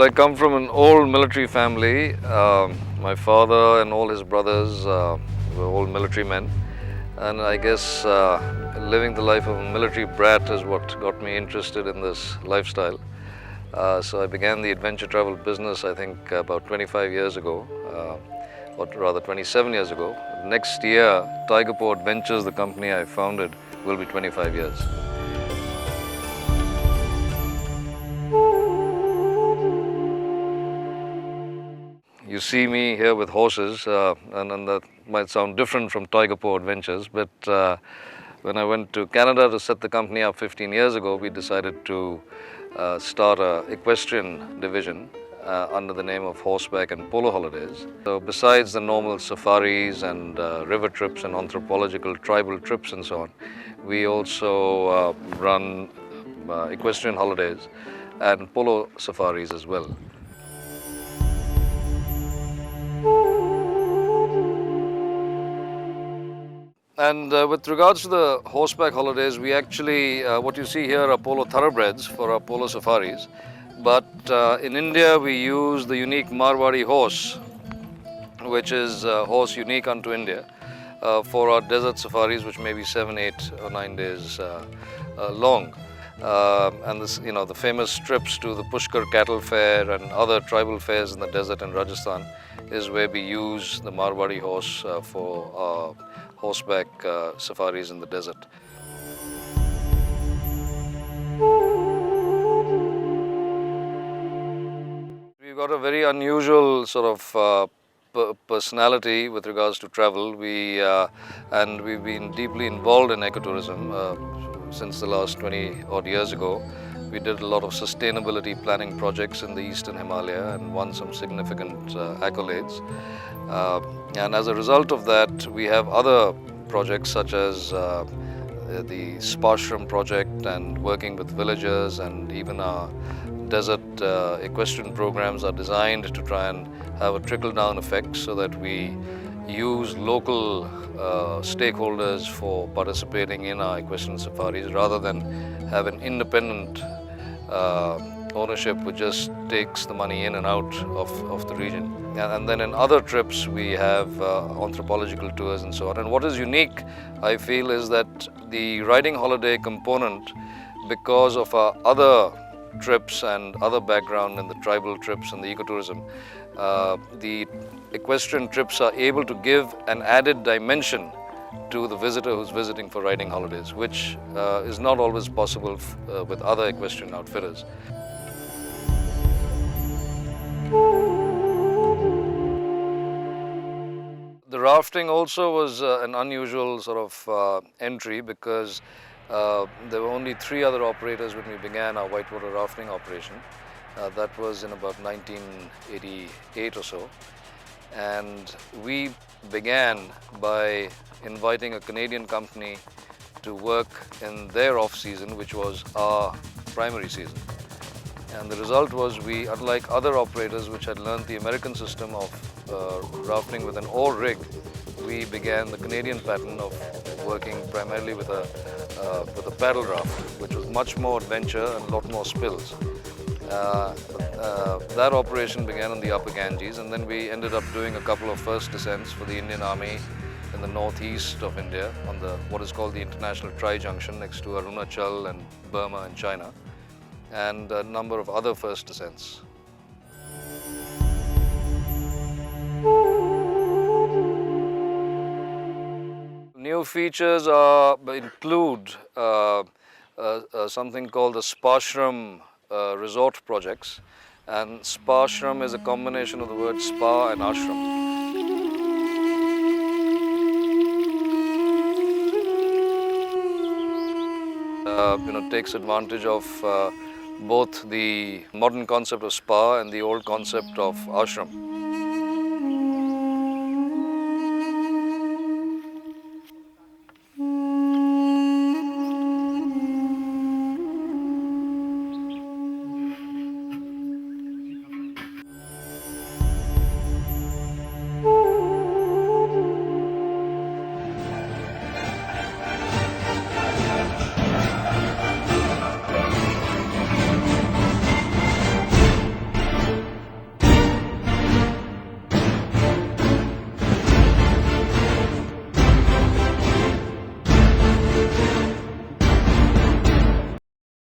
I come from an old military family. My father and all his brothers were all military men. And I guess living the life of a military brat is what got me interested in this lifestyle. So I began the adventure travel business, I think, about 25 years ago, or rather 27 years ago. Next year, TigerPaws Adventures, the company I founded, will be 25 years. You see me here with horses, and that might sound different from TigerPaws Adventures, but when I went to Canada to set the company up 15 years ago, we decided to start an equestrian division under the name of Horseback and Polo Holidays. So besides the normal safaris and river trips and anthropological tribal trips and so on, we also run equestrian holidays and polo safaris as well. And with regards to the horseback holidays, we actually, what you see here are polo thoroughbreds for our polo safaris. But in India, we use the unique Marwari horse, which is a horse unique unto India, for our desert safaris, which may be 7, 8 or 9 days long. And this, the famous trips to the Pushkar cattle fair and other tribal fairs in the desert in Rajasthan is where we use the Marwari horse for horseback safaris in the desert. We've got a very unusual sort of personality with regards to travel. And we've been deeply involved in ecotourism since the last 20 odd years ago. We did a lot of sustainability planning projects in the Eastern Himalaya and won some significant accolades. And as a result of that, we have other projects such as the Spashram project and working with villagers, and even our desert equestrian programs are designed to try and have a trickle-down effect so that we use local stakeholders for participating in our equestrian safaris rather than have an independent ownership which just takes the money in and out of the region. And then in other trips we have anthropological tours and so on. And what is unique, I feel, is that the riding holiday component, because of our other trips and other background in the tribal trips and the ecotourism, the equestrian trips are able to give an added dimension to the visitor who's visiting for riding holidays, which is not always possible with other equestrian outfitters. The rafting also was an unusual sort of entry because there were only 3 other operators when we began our whitewater rafting operation. That was in about 1988 or so. And we began by inviting a Canadian company to work in their off-season, which was our primary season. And the result was we, unlike other operators which had learned the American system of rafting with an oar rig, we began the Canadian pattern of working primarily with a paddle raft, which was much more adventure and a lot more spills. That operation began on the Upper Ganges, and then we ended up doing a couple of first descents for the Indian Army in the northeast of India on what is called the International Tri-Junction next to Arunachal and Burma and China, and a number of other first descents. New features include something called the Spashram resort projects, and Spashram is a combination of the word spa and ashram. Takes advantage of both the modern concept of spa and the old concept of ashram.